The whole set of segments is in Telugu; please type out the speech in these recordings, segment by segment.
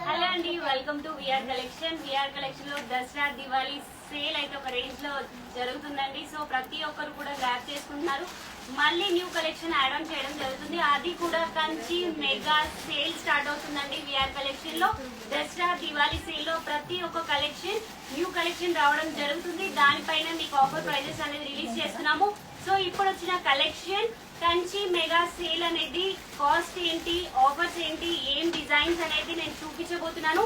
హలో అండి, welcome to VR collection. VR collection లో దసరా దివాళీ సేల్ అయితే ఒక రేంజ్ లో జరుగుతుందండి. సో ప్రతి ఒక్కరు కూడా గ్రాప్ చేసుకుంటున్నారు. మళ్ళీ న్యూ కలెక్షన్ యాడ్ ఆన్ చేయడం జరుగుతుంది. అది కూడా కంచి మెగా సేల్ స్టార్ట్ అవుతుందండి. విఆర్ కలెక్షన్ లో దసరా దివాళీ సేల్ లో ప్రతి ఒక్క కలెక్షన్ న్యూ కలెక్షన్ రావడం జరుగుతుంది. దానిపైన మీకు ఆఫర్ ప్రైజెస్ అనేది రిలీజ్ చేస్తున్నాము. సో ఇప్పుడు వచ్చిన కలెక్షన్ కంచి మెగా సేల్ అనేది కాస్ట్ ఏంటి, ఆఫర్స్ ఏంటి, ఏం డిజైన్స్ అనేది నేను చూపించబోతున్నాను.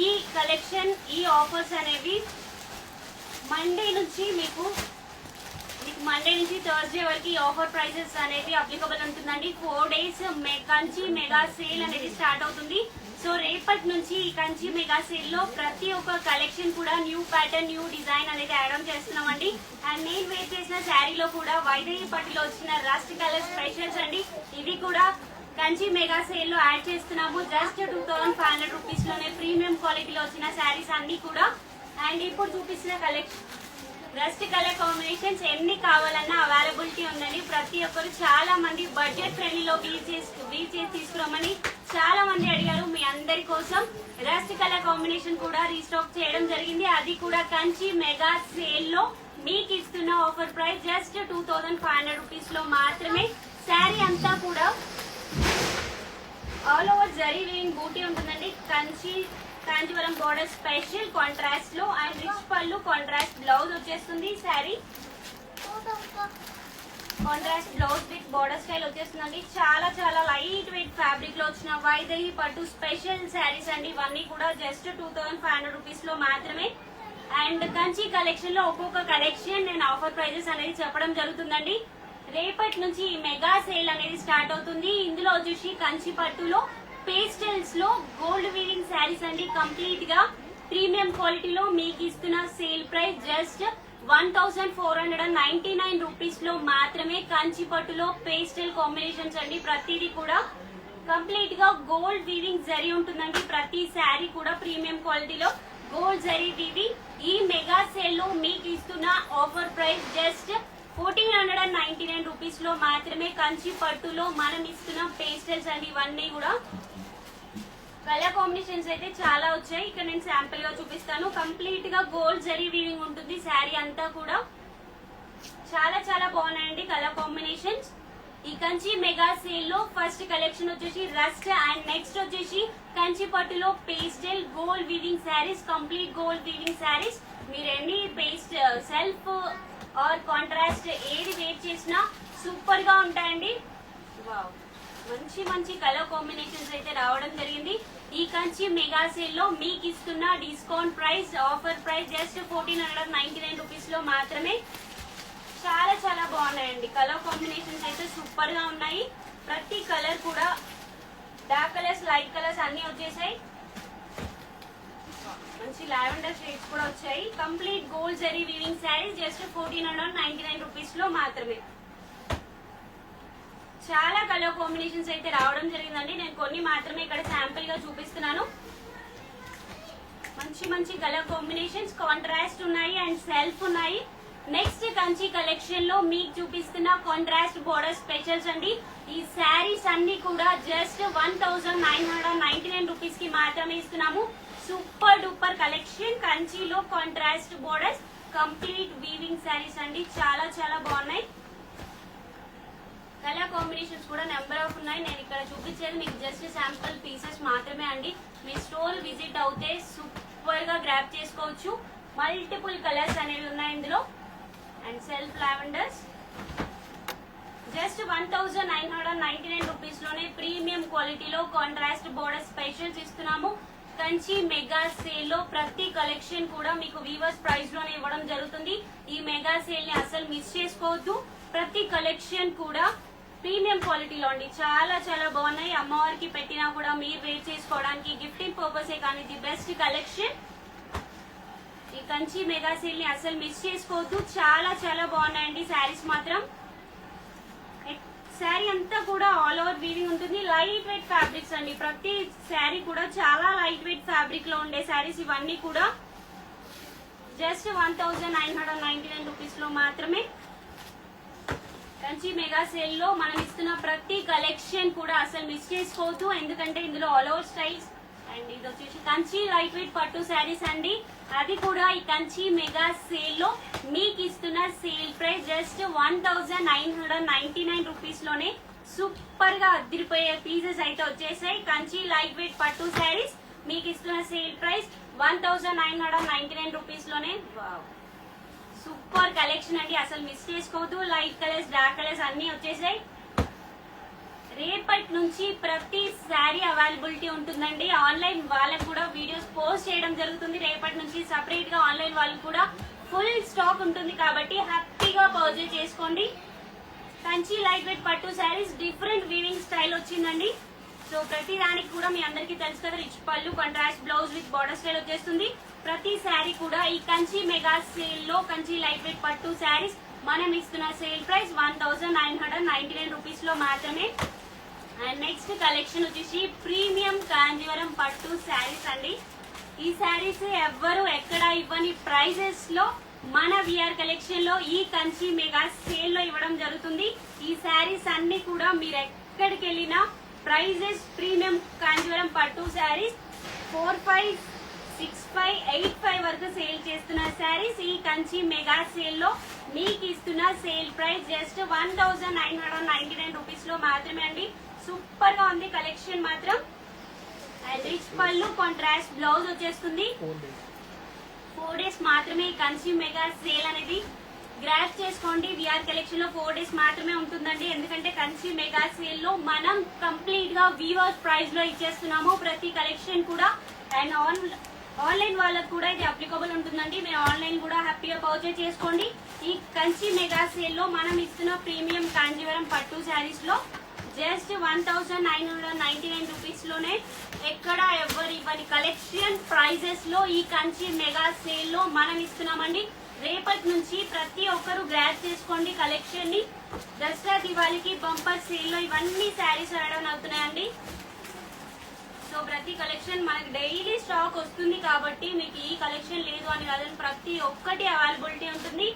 ఈ కలెక్షన్, ఈ ఆఫర్స్ అనేవి మండే నుంచి మీకు మండే నుంచి థర్స్డే వరకు ఈ ఆఫర్ ప్రైజెస్ అనేది అప్లికబుల్ ఉంటుందండి. 4 days కంచి మెగా సేల్ అనేది స్టార్ట్ అవుతుంది. సో రేపటి నుంచి ఈ కంచి మెగా సేల్ లో ప్రతి ఒక్క కలెక్షన్ కూడా న్యూ ప్యాటర్న్, న్యూ డిజైన్ అనేది యాడ్ ఆన్ చేస్తున్నామండి. అండ్ నేను వేర్ చేసిన శారీలో కూడా వైదేహి పట్టులో వచ్చిన రస్ట్ కలర్ స్పెషల్స్ అండి. ఇవి కూడా కంచి మెగా సేల్ లో యాడ్ చేస్తున్నాము. జస్ట్ 2500 రూపీస్ లోనే ప్రీమియం క్వాలిటీలో వచ్చిన శారీస్ అన్ని కూడా. అండ్ ఇప్పుడు చూపిస్తున్న కలెక్షన్ రస్ట్ కలర్ కాంబినేషన్స్ ఎన్ని కావాలన్నా అవైలబిలిటీ ఉందండి. ప్రతి ఒక్కరు చాలా మంది బడ్జెట్ ఫ్రెండ్లీలో వీవ్ చేసి తీసుకురమ్మని చాలా మంది అడిగారు. మీ అందరి కోసం రస్ట్ కలర్ కాంబినేషన్ కూడా రీస్టాక్ చేయడం జరిగింది. అది కూడా కంచి మెగా సేల్ లో మీకు ఇస్తున్న ఆఫర్ ప్రైస్ జస్ట్ 2500 రూపీస్ లో మాత్రమే. శారీ అంతా కూడా ఆల్ ఓవర్ జరీ వీవింగ్ బూటీ ఉంటుందండి. కాంచీవరం బోర్డర్ స్పెషల్ కాంట్రాస్ట్ లో అండ్ రిచ్ పళ్ళు, కాంట్రాస్ట్ బ్లౌజ్ వచ్చేస్తుంది. Sari contrast blouse with border style వచ్చేస్తుందండి. చాలా చాలా లైట్ వెయిట్ ఫ్యాబ్రిక్ లో వచ్చిన వైదేహి పట్టు స్పెషల్ శారీస్ అండి. ఇవన్నీ కూడా జస్ట్ 2500 రూపీస్ లో మాత్రమే. అండ్ కంచి కలెక్షన్ లో ఒక్కొక్క కలెక్షన్ నేను ఆఫర్ ప్రైజెస్ అనేది చెప్పడం జరుగుతుందండి. రేపటి నుంచి ఈ మెగా సేల్ అనేది స్టార్ట్ అవుతుంది. ఇందులో వచ్చేసి కంచి పట్టులో పేస్టల్స్ లో గోల్డ్ వీవింగ్ శారీస్ అండి. కంప్లీట్ గా ప్రీమియం క్వాలిటీలో మీకు ఇస్తున్న సేల్ ప్రైస్ జస్ట్ 1499 రూపీస్ లో మాత్రమే. కంచి పట్టులో పేస్టల్ కాంబినేషన్స్ అండి. ప్రతిదీ కూడా కంప్లీట్ గా గోల్డ్ వీవింగ్ జరీ ఉంటుందండి. ప్రతి శారీ కూడా ప్రీమియం క్వాలిటీలో గోల్డ్ జరీ వీవింగ్. ఈ మెగా సేల్ లో మీకు ఇస్తున్న ఆఫర్ ప్రైస్ జస్ట్ 1499 రూపీస్ లో మాత్రమే. కంచి పట్టులో మనం ఇస్తున్న పేస్టల్స్ అండి. ఇవన్నీ కూడా కలర్ కాంబినేషన్స్ అయితే చాలా వచ్చాయి. ఇక్కడ నేను శాంపిల్ గా చూపిస్తాను. కంప్లీట్ గా గోల్డ్ జరీ వీవింగ్ ఉంటుంది. శారీ అంతా కూడా చాలా చాలా బాగున్నాయండి కలర్ కాంబినేషన్స్. ఈ కంచి మెగా సేల్ లో ఫస్ట్ కలెక్షన్ వచ్చేసి రస్ట్ అండ్ నెక్స్ట్ వచ్చేసి కంచి పట్టులో pastel gold weaving saris. Complete gold weaving saris. మీరు ఎన్ని పేస్ట్ సెల్ఫ్ ఆర్ కాంట్రాస్ట్ ఏది వేర్ చేసినా సూపర్ గా ఉంటాయండి. వావ్, మంచి మంచి కలర్ కాంబినేషన్స్ అయితే రావడం జరిగింది. ఈ కంచి మెగా సేల్ లో మీకు ఇస్తున్న discount price, offer price just 1499 rupees లో మాత్రమే. చాలా చాలా బాగున్నాయండి. కలర్ కాంబినేషన్స్ అయితే సూపర్ గా ఉన్నాయి. ప్రతి కలర్ కూడా డార్క్ కలర్స్, లైట్ కలర్స్ అన్ని వచ్చేసాయి. మంచి లావెండర్ షేడ్స్ కూడా వచ్చాయి. Complete gold zari weaving saris just 1499 rupees లో మాత్రమే. చాలా కలర్ కాంబినేషన్స్ అయితే రావడం జరిగిందండి. నేను కొన్ని మాత్రమే ఇక్కడ శాంపిల్ గా చూపిస్తున్నాను. మంచి మంచి కలర్ కాంబినేషన్స్, కాంట్రాస్ట్ ఉన్నాయి అండ్ సెల్ఫ్ ఉన్నాయి. నెక్స్ట్ కంచి కలెక్షన్ లో మీకు చూపిస్తున్న కాంట్రాస్ట్ బోర్డర్ స్పెషల్స్ అండి. ఈ శారీస్ అన్ని కూడా జస్ట్ 1999 రూపీస్ కి మాత్రమే ఇస్తున్నాము. Super duper collection. కంచిలో contrast borders, complete weaving saris అండి. చాలా చాలా బాగున్నాయి. కలర్ కాంబినేషన్స్ కూడా నెంబర్ ఆఫ్ ఉన్నాయి. నేను ఇక్కడ చూపించేది మీకు జస్ట్ శాంపుల్ పీసెస్ మాత్రమే అండి. మీ స్టోర్ విజిట్ అవుతే సూపర్ గా గ్రాప్ చేసుకోవచ్చు. మల్టిపుల్ కలర్స్ అనేవి ఉన్నాయి ఇందులో. And self lavenders just 1999 rupees లోనే ప్రీమియం క్వాలిటీలో కాంట్రాస్ట్ బోర్డర్ స్పెషల్స్ ఇస్తున్నాము. కంచి మెగా సేల్ లో ప్రతి కలెక్షన్ కూడా మీకు వీవర్స్ ప్రైస్ లోనే ఇవ్వడం జరుగుతుంది. ఈ మెగా సేల్ ని అసలు మిస్ చేసుకోవద్దు. ప్రతి కలెక్షన్ కూడా ప్రీమియం క్వాలిటీలో అండి. చాలా చాలా బాగున్నాయి. అమ్మవారికి పెట్టినా కూడా మీరు వేర్ చేసుకోవడానికి గిఫ్టింగ్ పర్పసే కానీ ది బెస్ట్ కలెక్షన్. ఈ కంచి మెగా సేల్ ని అసలు మిస్ చేసుకోవద్దు. చాలా చాలా బాగున్నాయండి శారీస్ మాత్రం. శారీ అంతా కూడా ఆల్ ఓవర్ వీవింగ్ ఉంటుంది. లైట్ వెయిట్ ఫ్యాబ్రిక్స్ అండి. ప్రతి శారీ కూడా చాలా లైట్ వెయిట్ ఫ్యాబ్రిక్ లో ఉండే శారీస్ ఇవన్నీ కూడా జస్ట్ 1999 రూపీస్ లో మాత్రమే. కంచి మెగా సేల్ లో మనం ఇస్తున్న ప్రతి కలెక్షన్ కూడా అసలు మిస్ చేసుకోవద్దు. ఎందుకంటే ఇందులో ఆల్ ఓవర్ స్టైల్స్ అండ్ ఇది వచ్చేసి కంచి లైట్ వెయిట్ పట్టు శారీస్ అండి. అది కూడా ఈ కంచి మెగా సేల్ లో మీకు ఇస్తున్న సేల్ ప్రైస్ జస్ట్ 1999 రూపీస్ లోనే సూపర్ గా అదిరిపోయే పీసెస్ అయితే వచ్చేసాయి. కంచి లైట్ వెయిట్ పట్టు శారీస్ మీకు ఇస్తున్న సేల్ ప్రైస్ 1999 రూపీస్ లోనే. సూపర్ కలెక్షన్ అండి, అసలు మిస్ చేసుకోవద్దు. లైట్ కలర్స్, డార్క్ కలర్స్ అన్ని వచ్చేసాయి. రేపటి నుంచి ప్రతి శారీ అవైలబిలిటీ ఉంటుందండి. ఆన్లైన్ వాళ్ళకు కూడా వీడియోస్ పోస్ట్ చేయడం జరుగుతుంది. రేపటి నుంచి సపరేట్ గా ఆన్లైన్ వాళ్ళకి కూడా ఫుల్ స్టాక్ ఉంటుంది కాబట్టి హ్యాపీగా పర్చేజ్ చేసుకోండి. కంచి లైట్ వెయిట్ పట్టు శారీస్ డిఫరెంట్ వీవింగ్ స్టైల్ వచ్చిందండి. సో ప్రతి దానికి కూడా మీ అందరికీ తెలుసు కదా, రిచ్ పళ్ళు, contrast blouse with border style వచ్చేస్తుంది. ప్రతి శారీ కూడా ఈ కంచి మెగా సేల్ లో కంచి లైట్ వెయిట్ పట్టు శారీస్ మనం ఇస్తున్న సేల్ ప్రైస్ 1999 రూపీస్ లో మాత్రమే. అండ్ నెక్స్ట్ కలెక్షన్ వచ్చేసి ప్రీమియం కాంజీవరం పట్టు శారీస్ అండి. ఈ శారీస్ ఎవ్వరు ఎక్కడ ఇవ్వని ప్రైజెస్ లో మన విఆర్ కలెక్షన్ లో ఈ కంచి మెగా సేల్ లో ఇవ్వడం జరుగుతుంది. ఈ శారీస్ అన్ని కూడా మీరు ఎక్కడికి వెళ్ళినా ప్రైజెస్ ప్రీమియం కాంజీవరం పట్టు శారీస్ 45, 65, 85 వరకు సేల్ చేస్తున్న శారీస్ ఈ కంచి మెగా సేల్ లో మీకు ఇస్తున్న సేల్ ప్రైస్ జస్ట్ 1999 రూపీస్ లో మాత్రమే అండి. సూపర్ గా ఉంది కలెక్షన్ మాత్రం. అండ్ రిచ్ పళ్ళు, కాంట్రాస్ట్ బ్లౌజ్ వచ్చేస్తుంది. 4 days మాత్రమే ఈ కంచి మెగా సేల్ అనేది గ్రాప్ చేసుకోండి. విఆర్ కలెక్షన్ లో 4 days మాత్రమే ఉంటుందండి. ఎందుకంటే కంచి మెగా సేల్ లో మనం కంప్లీట్ గా వీవర్స్ ప్రైస్ లో ఇచ్చేస్తున్నాము ప్రతి కలెక్షన్ కూడా. అండ్ ఆన్లైన్ వాళ్ళకు కూడా ఇది అప్లికబుల్ ఉంటుందండి. మీరు ఆన్లైన్ కూడా హ్యాపీగా పర్చేజ్ చేసుకోండి. ఈ కంచి మెగా సేల్ లో మనం ఇస్తున్న ప్రీమియం కాంజీవరం పట్టు శారీస్ లో జస్ట్ 1999 రూపీస్ లోనే ఎక్కడ ఎవరు ఇవ్వని కలెక్షన్ ప్రైజెస్ లో ఈ కంచి మెగా సేల్ లో మనం ఇస్తున్నామండి. రేపటి నుంచి ప్రతి ఒక్కరు గ్రాప్ చేసుకోండి కలెక్షన్ ని. దసరా దివాళీకి బంపర్ సేల్ లో ఇవన్నీ శారీస్ రావడం అవుతున్నాయండి. సో ప్రతి కలెక్షన్ మనకి డైలీ స్టాక్ వస్తుంది కాబట్టి మీకు ఈ కలెక్షన్ లేదు అని కాదని ప్రతి ఒక్కటి అవైలబిలిటీ ఉంటుంది.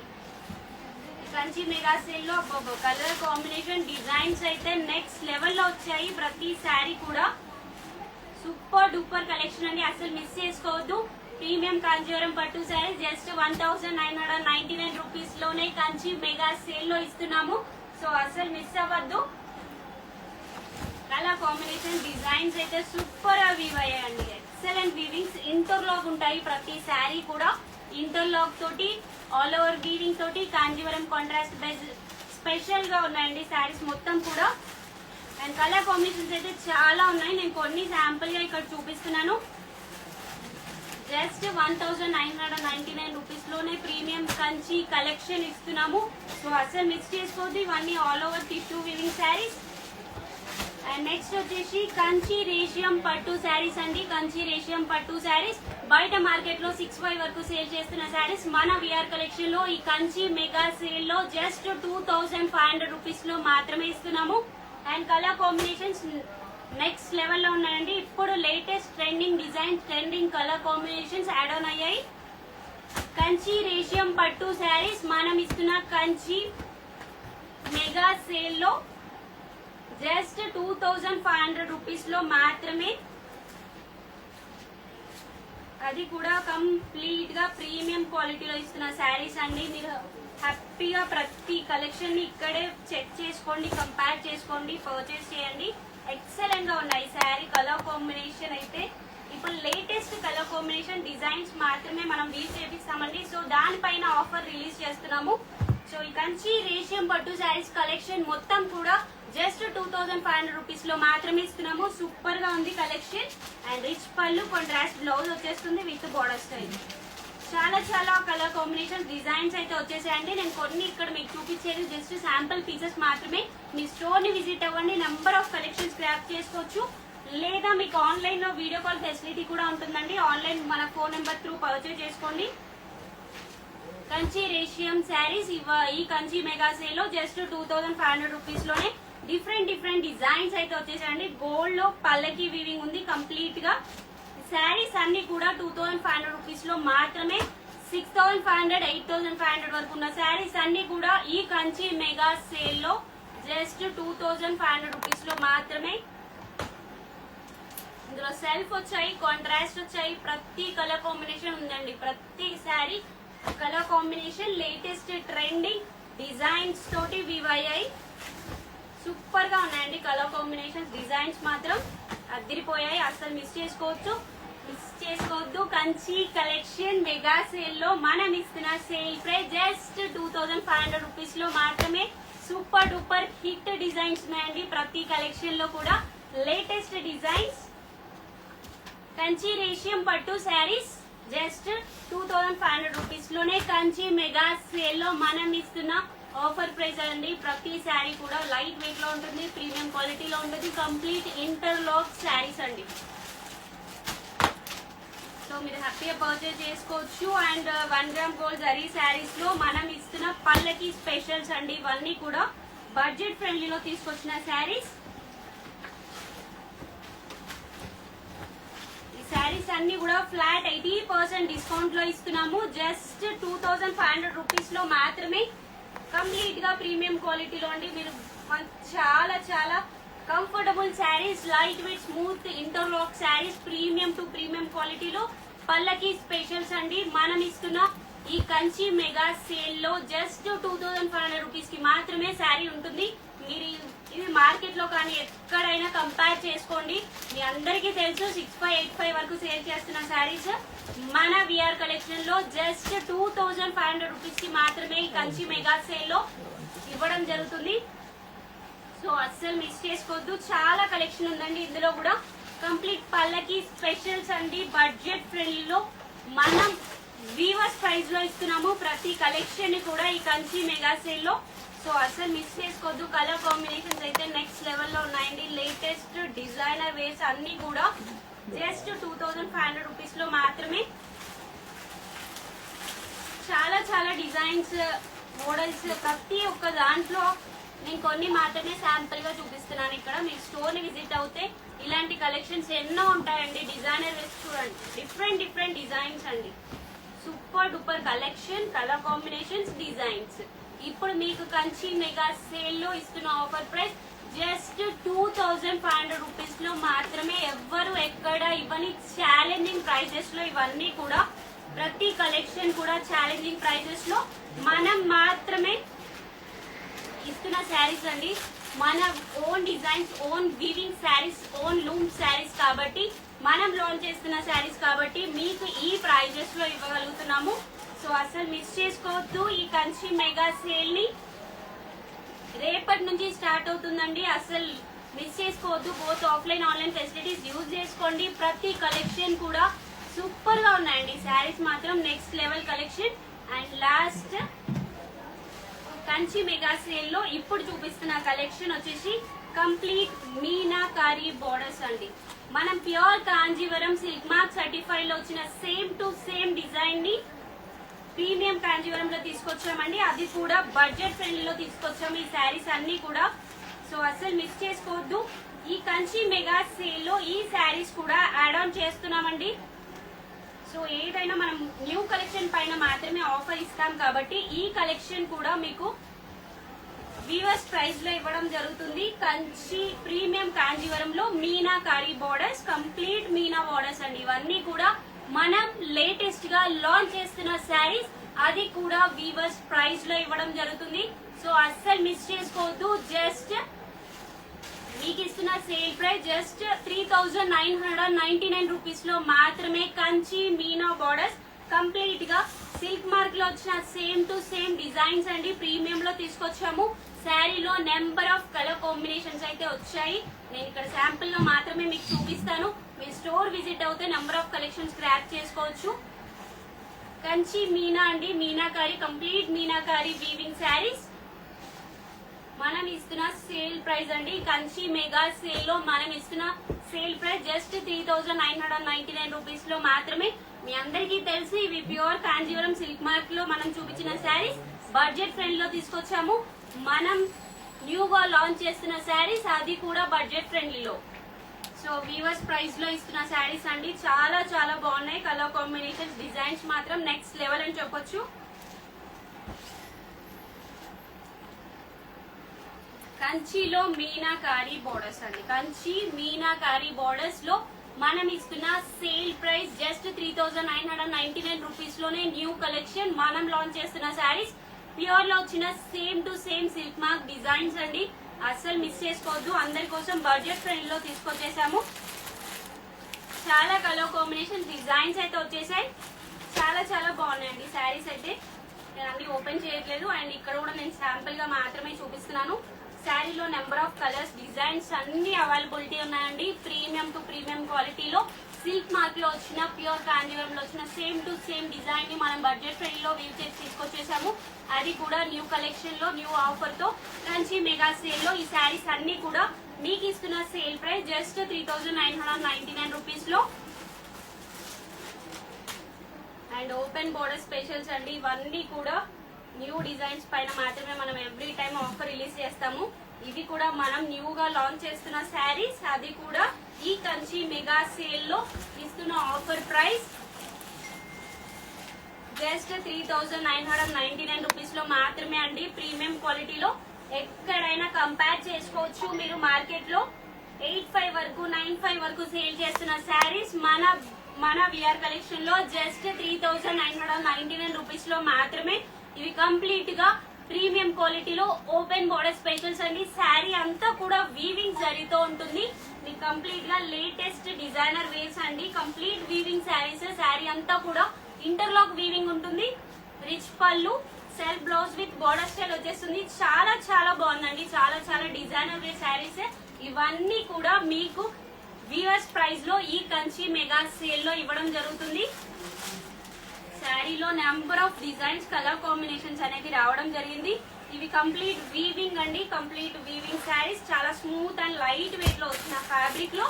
కంచి మెగా సేల్ లో కలర్ కాంబినేషన్ డిజైన్స్ అయితే నెక్స్ట్ లెవెల్ లో వచ్చాయి. ప్రతి శారీ కూడా సూపర్ డూపర్ కలెక్షన్ అండి, అసలు మిస్ చేసుకోవద్దు. ప్రీమియం కాంజీవరం పట్టు శారీ జస్ట్ 1999 రూపీస్ లోనే కంచి మెగా సేల్ లో ఇస్తున్నాము. సో అసలు మిస్ అవ్వద్దు. కలర్ కాంబినేషన్ డిజైన్స్ అయితే సూపర్ గా వీవ్ అయ్యాయండి. ఎక్సలెంట్ వీవింగ్స్, ఇంటర్లాక్ ఉంటాయి ప్రతి శారీ కూడా. ఇంటర్లాక్ తోటి ఆల్ ఓవర్ వీవింగ్ తోటి కాంజీవరం కాంట్రాస్ట్ బేస్ స్పెషల్ గా ఉన్నాయండి శారీస్ మొత్తం కూడా. అండ్ కలర్ కాంబినేషన్స్ అయితే చాలా ఉన్నాయి. నేను కొన్ని శాంపుల్ గా ఇక్కడ చూపిస్తున్నాను. జస్ట్ 1999 రూపీస్ లోనే ప్రీమియం కంచి కలెక్షన్ ఇస్తున్నాము. సో అసలు మిక్స్ చేసుకోవద్దు. ఇవన్నీ all over tissue weaving saris. And next వచ్చేసి కంచి రేషియం పట్టు శారీస్ అండి. కంచి రేషియం పట్టు శారీస్ బయట మార్కెట్ లో 65 వరకు సేల్ చేస్తున్న శారీస్ మన విఆర్ కలెక్షన్ లో ఈ కంచి మెగా సేల్ లో జస్ట్ 2500 రూపీస్ లో మాత్రమే ఇస్తున్నాము. And colour combinations next level లో ఉన్నాయండి. ఇప్పుడు latest trending design, trending colour combinations add on అయ్యాయి. కంచి రేషియం పట్టు శారీస్ మనం ఇస్తున్న కంచి మెగా సేల్ లో జస్ట్ 2500 రూపీస్ లో మాత్రమే. అది కూడా కంప్లీట్ గా ప్రీమియం క్వాలిటీలో ఇస్తున్న శారీస్ అండి. మీరు హ్యాపీగా ప్రతి కలెక్షన్ ని ఇక్కడే చెక్ చేసుకోండి, కంపేర్ చేసుకోండి, పర్చేస్ చేయండి. ఎక్సలెంట్ గా ఉన్నాయి శారీ కలర్ కాంబినేషన్ అయితే. ఇప్పుడు లేటెస్ట్ కలర్ కాంబినేషన్ డిజైన్స్ మాత్రమే మనం వీవ్ చేపిస్తామండి. సో దానిపైన ఆఫర్ రిలీజ్ చేస్తున్నాము. సో ఈ కంచి రేషియం పట్టు శారీస్ కలెక్షన్ మొత్తం కూడా జస్ట్ 2500 రూపీస్ లో మాత్రమే ఇస్తున్నాము. సూపర్ గా ఉంది కలెక్షన్. అండ్ రిచ్ పళ్ళు, కాంట్రాస్ట్ బ్లౌజ్ వచ్చేస్తుంది విత్ బార్డర్ స్టైల్. చాలా చాలా కలర్ కాంబినేషన్ డిజైన్స్ అయితే వచ్చేసాయండి. నేను కొన్ని ఇక్కడ మీకు చూపించేది జస్ట్ శాంపుల్ పీసెస్ మాత్రమే. మీ స్టోర్ ని విజిట్ అవ్వండి, నెంబర్ ఆఫ్ కలెక్షన్స్ గ్రాప్ చేసుకోవచ్చు. లేదా మీకు ఆన్లైన్ లో వీడియో కాల్ ఫెసిలిటీ కూడా ఉంటుందండి. ఆన్లైన్ మన ఫోన్ నెంబర్ త్రూ పర్చేజ్ చేసుకోండి. కంచి రేషియం శారీస్ ఈ కంచి మెగా సేల్ లో జస్ట్ 2500 రూపీస్ లోనే డిఫరెంట్ డిజైన్స్ అయితే వచ్చేసాయండి. గోల్డ్ లో పల్లకి వీవింగ్ ఉంది కంప్లీట్ గా. శారీస్ అన్ని కూడా 2500 రూపీస్ లో మాత్రమే. 6500, 8500 వరకు ఉన్న శారీస్ అన్ని కూడా ఈ కంచి మెగా సేల్ లో జస్ట్ 2500 రూపీస్ లో మాత్రమే. ఇందులో సెల్ఫ్ వచ్చాయి, కాంట్రాస్ట్ వచ్చాయి, ప్రతి కలర్ కాంబినేషన్ ఉందండి. ప్రతి sari colour combination latest trending designs తోటి వివయ్యాయి. సూపర్ గా ఉన్నాయండి కలర్ కాంబినేషన్స్. డిజైన్స్ మాత్రం అదిరిపోయాయి, అస్సలు మిస్ చేసుకోవద్దు. కంచి కలెక్షన్ మెగా సేల్ లో మనం ఇస్తున్న సేల్ ప్రైస్ జస్ట్ 2500 రూపీస్ లో మాత్రమే. సూపర్ డూపర్ హిట్ డిజైన్స్ ఉన్నాయండి ప్రతి కలెక్షన్ లో కూడా. లేటెస్ట్ డిజైన్స్ కంచి రేషియం పట్టు శారీస్ జస్ట్ 2500 రూపీస్ లోనే కంచి మెగా సేల్ లో మనం ఇస్తున్న ఆఫర్ ప్రైస్ అండి. ప్రతి శారీ కూడా లైట్ వెయిట్ లో ఉంటుంది, ప్రీమియం క్వాలిటీలో ఉంటుంది, కంప్లీట్ ఇంటర్లాక్ శారీస్ అండి. సో మీరు హ్యాపీగా పర్చేజ్ చేసుకోవచ్చు. And 1 gram gold zari saris లో మనం ఇస్తున్న పళ్ళకి స్పెషల్స్ అండి. ఇవన్నీ కూడా బడ్జెట్ ఫ్రెండ్లీలో తీసుకొచ్చిన శారీస్. శారీస్ అన్ని కూడా ఫ్లాట్ 80% డిస్కౌంట్ లో ఇస్తున్నాము. జస్ట్ 2500 రూపీస్ లో మాత్రమే. కంప్లీట్ గా ప్రీమియం క్వాలిటీలో అండి. మీరు చాలా చాలా comfortable saris, light weight smooth interlock saris, premium to premium క్వాలిటీలో పళ్ళకి స్పెషల్స్ అండి. మనం ఇస్తున్న ఈ కంచి మెగా సేల్ లో జస్ట్ 2500 రూపీస్ కి మాత్రమే శారీ ఉంటుంది. మీరు ఇది మార్కెట్ లో కానీ ఎక్కడైనా కంపేర్ చేసుకోండి. మీ అందరికీ తెలుసు 6585 వరకు సేల్ చేస్తున్న శారీస్ మన విఆర్ కలెక్షన్ లో జస్ట్ 2500 రూపీస్ కి మాత్రమే ఈ కంచి మెగా సేల్ లో ఇవ్వడం జరుగుతుంది. సో అస్సలు మిస్ చేసుకోవద్దు. చాలా కలెక్షన్ ఉందండి ఇందులో కూడా. కంప్లీట్ పళ్ళకి స్పెషల్స్ అండి. బడ్జెట్ ఫ్రెండ్లీలో మనం వీవర్స్ ప్రైస్ లో ఇస్తున్నాము ప్రతి కలెక్షన్ ని కూడా ఈ కంచి మెగా సేల్ లో. సో అసలు మిస్ చేసుకోవద్దు. కలర్ కాంబినేషన్స్ అయితే నెక్స్ట్ లెవెల్ లో ఉన్నాయండి. లేటెస్ట్ డిజైనర్ వేస్ అన్ని కూడా జస్ట్ 2500 రూపీస్ లో మాత్రమే. చాలా చాలా డిజైన్స్, మోడల్స్, ప్రతి ఒక్క దాంట్లో నేను కొన్ని మాత్రమే శాంపుల్ గా చూపిస్తున్నాను. ఇక్కడ మీరు స్టోర్ ని విజిట్ అవుతే ఇలాంటి కలెక్షన్స్ ఎన్నో ఉంటాయండి. డిజైనర్ వేస్ చూడండి, డిఫరెంట్ డిఫరెంట్ డిజైన్స్ అండి. Super duper collection, colour combinations, designs. ఇప్పుడు మీకు కంచి మెగా సేల్ లో ఇస్తున్న ఆఫర్ ప్రైస్ జస్ట్ 2500 రూపీస్ లో మాత్రమే. ఎవ్వరు ఎక్కడ ఇవన్నీ ఛాలెంజింగ్ ప్రైజెస్ లో ఇవన్నీ కూడా ప్రతి కలెక్షన్ కూడా ఛాలెంజింగ్ ప్రైజెస్ లో మనం మాత్రమే ఇస్తున్న శారీస్ అండి. మన own designs, own weaving saris, own loom saris కాబట్టి మనం లాంచ్ చేస్తున్న శారీస్ కాబట్టి మీకు ఈ ప్రైజెస్ లో ఇవ్వగలుగుతున్నాము. సో అసలు మిస్ చేసుకోవద్దు ఈ కంచి మెగా సేల్ ని. రేపటి నుంచి స్టార్ట్ అవుతుందండి. అసలు మిస్ చేసుకోవద్దు. Both offline online facilities use చేసుకోండి. ప్రతి కలెక్షన్ కూడా సూపర్ గా ఉన్నాయండి. శారీస్ మాత్రం next level collection. And last Kanchi mega sale లో ఇప్పుడు చూపిస్తున్న కలెక్షన్ వచ్చేసి కంప్లీట్ మీనాకారి బోర్డర్స్ అండి. మనం pure Kanjeevaram silk mark certified లో వచ్చిన సేమ్ టు సేమ్ డిజైన్ ని ప్రీమియం కాంజీవరం లో తీసుకొచ్చామండి. అది కూడా బడ్జెట్ ఫ్రెండ్లీలో తీసుకొచ్చాము ఈ శారీస్ అన్ని కూడా. సో అసలు మిస్ చేసుకోవద్దు. ఈ కంచి మెగా సేల్ లో ఈ శారీస్ కూడా యాడ్ ఆన్ చేస్తున్నామండి. సో ఏదైనా మనం న్యూ కలెక్షన్ పైన మాత్రమే ఆఫర్ ఇస్తాం కాబట్టి ఈ కలెక్షన్ కూడా మీకు వీవర్స్ ప్రైస్ లో ఇవ్వడం జరుగుతుంది. కంచి ప్రీమియం కాంజీవరంలో meenakari borders, complete meena borders అండి. ఇవన్నీ కూడా మనం లేటెస్ట్ గా లాంచ్ చేస్తున్న శారీస్, అది కూడా వీవర్స్ ప్రైస్ లో ఇవ్వడం జరుగుతుంది. సో అస్సలు మిస్ చేసుకోవద్దు. జస్ట్ మీకు ఇస్తున్న సేల్ ప్రైస్ జస్ట్ 3999 రూపీస్ లో మాత్రమే. కంచి మీనా బోర్డర్స్ కంప్లీట్ గా సిల్క్ మార్క్ లో వచ్చిన సేమ్ టు సేమ్ డిజైన్స్ అండి. ప్రీమియం లో తీసుకొచ్చాము. శారీలో నెంబర్ ఆఫ్ కలర్ కాంబినేషన్స్ అయితే వచ్చాయి. నేను ఇక్కడ శాంపుల్ లో మాత్రమే మీకు చూపిస్తాను. మీరు స్టోర్ విజిట్ అవుతే నెంబర్ ఆఫ్ కలెక్షన్స్ గ్రాప్ చేసుకోవచ్చు. కంచి మీనా అండి, మీనాకారి, కంప్లీట్ మీనాకారి వీవింగ్ శారీస్ మనం ఇస్తున్న సేల్ ప్రైస్ అండి. కంచి మెగా సేల్ లో మనం ఇస్తున్న సేల్ ప్రైస్ జస్ట్ 3999 రూపీస్ లో మాత్రమే. మీ అందరికీ తెలిసి ఇవి ప్యూర్ కాంజీవరం సిల్క్ మార్క్ లో మనం చూపించిన శారీస్ బడ్జెట్ ఫ్రెండ్ లో తీసుకొచ్చాము. మనం న్యూగా లాంచ్ చేస్తున్న శారీస్, అది కూడా బడ్జెట్ ఫ్రెండ్లీలో. సో వీవర్స్ ప్రైస్ లో ఇస్తున్న శారీస్ అండి. చాలా చాలా బాగున్నాయి. కలర్ కాంబినేషన్స్, డిజైన్స్ మాత్రం నెక్స్ట్ లెవెల్ అని చెప్పొచ్చు. కంచిలో మీనాకారి బోర్డర్స్ అండి. కంచి మీనాకారి బోర్డర్స్ లో మనం ఇస్తున్న సేల్ ప్రైస్ జస్ట్ 3999 రూపీస్ లోనే న్యూ కలెక్షన్ మనం లాంచ్ చేస్తున్న శారీస్ ప్యూర్ లో వచ్చిన same to same silk mark designs అండి. అస్సలు మిస్ చేసుకోవద్దు. అందరి కోసం బడ్జెట్ ఫ్రెండ్ లో తీసుకొచ్చేసాము. చాలా కలర్ కాంబినేషన్ డిజైన్స్ అయితే వచ్చేసాయి. చాలా చాలా బాగున్నాయండి శారీస్ అయితే. నేను అన్ని ఓపెన్ చేయట్లేదు అండ్ ఇక్కడ కూడా నేను శాంపుల్ గా మాత్రమే చూపిస్తున్నాను. శారీలో నెంబర్ ఆఫ్ కలర్స్ డిజైన్స్ అన్ని అవైలబిలిటీ ఉన్నాయండి. ప్రీమియం టు ప్రీమియం క్వాలిటీలో సిల్క్ మార్క్ లో వచ్చిన ప్యూర్ కాంజీవరం లో వచ్చిన సేమ్ టు సేమ్ డిజైన్ ని మనం బడ్జెట్ ఫ్రెండ్ లో వీవ్ చేసి తీసుకొచ్చేసాము. అది కూడా న్యూ కలెక్షన్ లో న్యూ ఆఫర్ తో కంచి మెగా సేల్ లో ఈ శారీస్ అన్ని కూడా మీకు ఇస్తున్న సేల్ ప్రైస్ జస్ట్ 3999 రూపీస్ లో. అండ్ ఓపెన్ బోర్డర్ స్పెషల్స్ అండి. ఇవన్నీ కూడా న్యూ డిజైన్స్ పైన మాత్రమే మనం ఎవ్రీ టైం ఆఫర్ రిలీజ్ చేస్తాము. ఇవి కూడా మనం న్యూగా లాంచ్ చేస్తున్న శారీస్. అది కూడా ఈ కంచి మెగా సేల్ లో ఇస్తున్న ఆఫర్ ప్రైస్ జస్ట్ 3999 రూపీస్ లో మాత్రమే అండి. ప్రీమియం క్వాలిటీలో ఎక్కడైనా కంపేర్ చేసుకోవచ్చు. మీరు మార్కెట్ లో 85 వరకు 95 వరకు సేల్ చేస్తున్న శారీస్ మన విఆర్ కలెక్షన్ లో జస్ట్ 3999 రూపీస్ లో మాత్రమే. ఇవి కంప్లీట్ గా ప్రీమియం క్వాలిటీలో ఓపెన్ బోర్డర్ స్పెషల్స్ అండి. శారీ అంతా కూడా వీవింగ్ జరీతో ఉంటుంది. మీకు కంప్లీట్ గా లేటెస్ట్ డిజైనర్ వేర్స్ అండి. Complete weaving saris. శారీ అంతా కూడా ఇంటర్లాక్ వీవింగ్ ఉంటుంది. Rich pallu, self blouse with border style వచ్చేస్తుంది. చాలా చాలా బాగుందండి. చాలా చాలా డిజైనర్ వేర్ శారీస్. ఇవన్నీ కూడా మీకు వీవర్స్ ప్రైస్ లో ఈ కంచి మెగా సేల్ లో ఇవ్వడం జరుగుతుంది. శారీలో number of designs colour combinations అనేది రావడం జరిగింది. ఇవి కంప్లీట్ వీవింగ్ అండి. Complete weaving saris. చాలా స్మూత్ అండ్ లైట్ వెయిట్ లో వచ్చిన ఫ్యాబ్రిక్ లో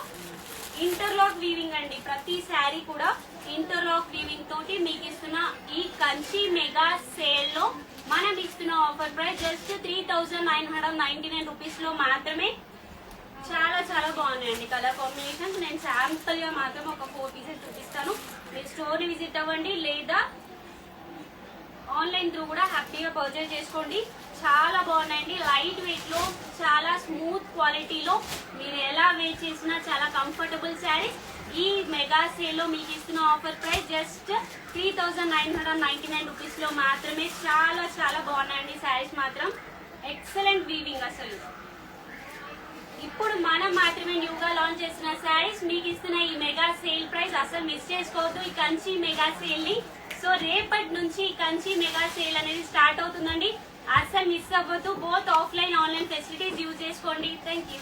ఇంటర్లాక్ వీవింగ్ అండి. ప్రతి శారీ కూడా ఇంటర్లాక్ వీవింగ్ తోటి మీకు ఇస్తున్న ఈ కంచి మెగా సేల్ లో మనం ఇస్తున్న ఆఫర్ ప్రైస్ జస్ట్ 3999 రూపీస్ లో మాత్రమే. చాలా చాలా బాగున్నాయండి కలర్ కాంబినేషన్స్. నేను శాంపుల్ గా మాత్రం ఒక 4 పీసెస్ చూపిస్తాను. మీరు స్టోర్ ని విజిట్ అవ్వండి లేదా ఆన్లైన్ త్రూ కూడా హ్యాపీగా పర్చేజ్ చేసుకోండి. చాలా బాగున్నాయండి. లైట్ వెయిట్ లో చాలా స్మూత్ క్వాలిటీలో మీరు ఎలా వేర్ చేసినా చాలా కంఫర్టబుల్ శారీస్. ఈ మెగా సేల్ లో మీకు ఇస్తున్న ఆఫర్ ప్రైస్ జస్ట్ 3999 రూపీస్ లో మాత్రమే. చాలా చాలా బాగున్నాయండి శారీస్ మాత్రం. ఎక్సలెంట్ వీవింగ్ అసలు. ఇప్పుడు మనం మాత్రమే న్యూగా లాంచ్ చేసిన శారీస్ మీకు ఇస్తున్న ఈ మెగా సేల్ ప్రైస్ అసలు మిస్ చేసుకోవద్దు ఈ కంచి మెగా సేల్ ని. సో రేపటి నుంచి కంచి మెగా సేల్ అనేది స్టార్ట్ అవుతుందండి. అసలు మిస్ అవ్వద్దు. Both offline online facilities use చేసుకోండి. Thank you.